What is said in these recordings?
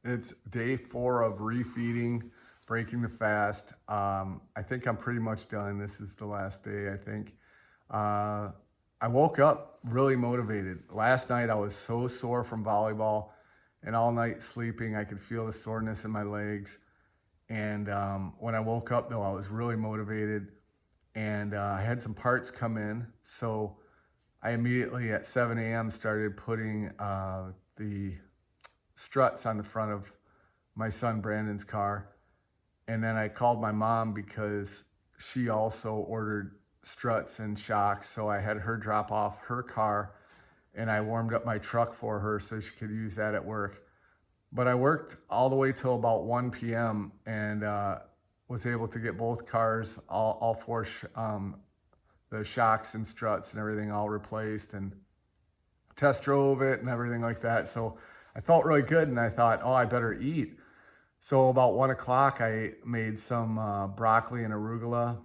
It's day 4 of refeeding, breaking the fast. I think I'm pretty much done. This is the last day, I think. Uh, I woke up really motivated. Last night I was so sore from volleyball and all night sleeping. I could feel the soreness in my legs. And when I woke up though, I was really motivated and I had some parts come in. So I immediately at 7 a.m. started putting the struts on the front of my son Brandon's car. And then I called my mom because she also ordered struts and shocks. So I had her drop off her car and I warmed up my truck for her so she could use that at work. But I worked all the way till about 1 p.m. and was able to get both cars, all four, the shocks and struts and everything all replaced and test drove it and everything like that. So I felt really good and I thought, oh, I better eat. So about 1 o'clock, I made some broccoli and arugula.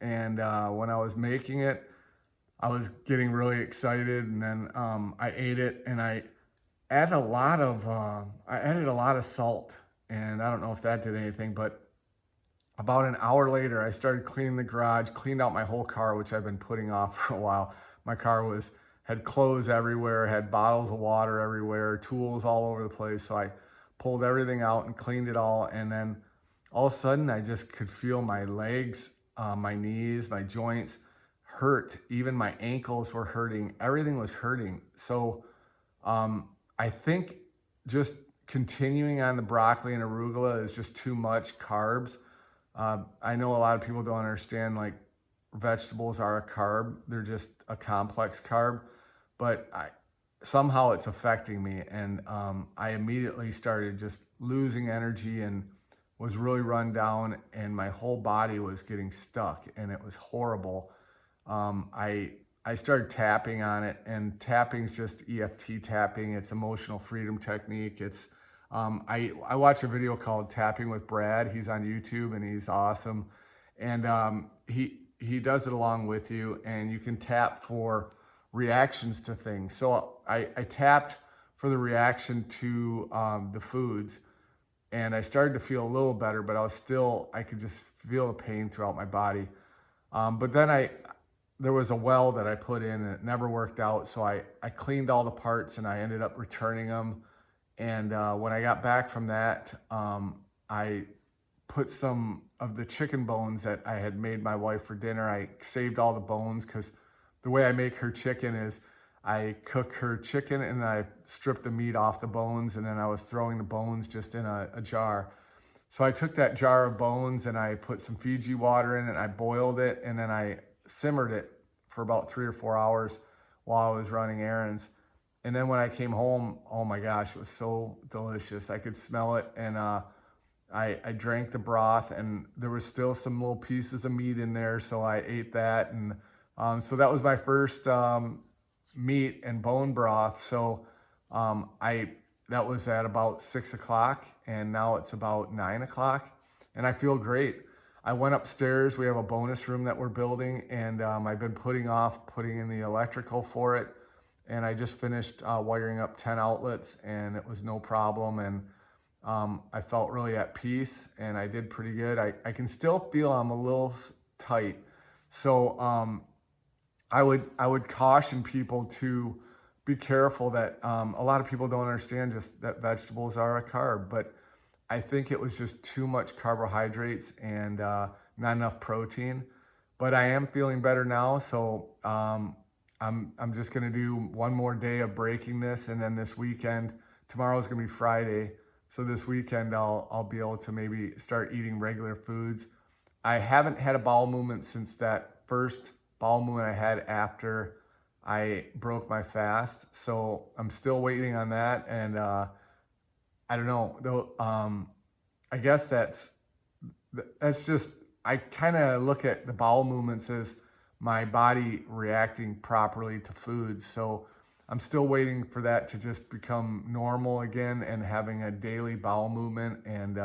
And when I was making it, I was getting really excited. And then I ate it and I added a lot of salt. And I don't know if that did anything, but about an hour later, I started cleaning the garage, cleaned out my whole car, which I've been putting off for a while. My car had clothes everywhere, had bottles of water everywhere, tools all over the place. So I pulled everything out and cleaned it all. And then all of a sudden I just could feel my legs, my knees, my joints hurt. Even my ankles were hurting. Everything was hurting. So I think just continuing on the broccoli and arugula is just too much carbs. I know a lot of people don't understand like vegetables are a carb. They're just a complex carb, but somehow it's affecting me. And I immediately started just losing energy and was really run down and my whole body was getting stuck and it was horrible. I started tapping on it, and tapping's just EFT tapping. It's emotional freedom technique. It's I watch a video called Tapping with Brad. He's on YouTube and he's awesome. And he does it along with you, and you can tap for reactions to things. So I tapped for the reaction to the foods, and I started to feel a little better, but I could just feel the pain throughout my body. But then there was a well that I put in and it never worked out. So I cleaned all the parts and I ended up returning them. And when I got back from that, I put some of the chicken bones that I had made my wife for dinner. I saved all the bones because the way I make her chicken is I cook her chicken and I strip the meat off the bones, and then I was throwing the bones just in a jar. So I took that jar of bones and I put some Fiji water in it and I boiled it, and then I simmered it for about 3 or 4 hours while I was running errands. And then when I came home, oh my gosh, it was so delicious. I could smell it, and I drank the broth, and there was still some little pieces of meat in there, so I ate that. And so that was my first meat and bone broth. So that was at about 6 o'clock, and now it's about 9 o'clock, and I feel great. I went upstairs. We have a bonus room that we're building, and I've been putting in the electrical for it. And I just finished wiring up 10 outlets, and it was no problem. And I felt really at peace, and I did pretty good. I can still feel I'm a little tight. So I would caution people to be careful that a lot of people don't understand just that vegetables are a carb, but I think it was just too much carbohydrates and not enough protein. But I am feeling better now, so I'm just gonna do one more day of breaking this, and then this weekend, tomorrow's gonna be Friday, so this weekend I'll be able to maybe start eating regular foods. I haven't had a bowel movement since that first bowel movement I had after I broke my fast, so I'm still waiting on that. And I don't know, though. I guess that's just, I kind of look at the bowel movements as my body reacting properly to foods. So I'm still waiting for that to just become normal again and having a daily bowel movement and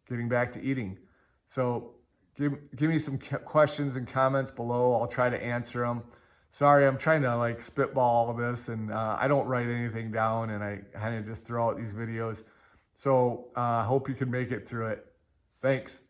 getting back to eating. So give me some questions and comments below. I'll try to answer them. Sorry, I'm trying to like spitball all of this, and I don't write anything down, and I kind of just throw out these videos. So I hope you can make it through it. Thanks.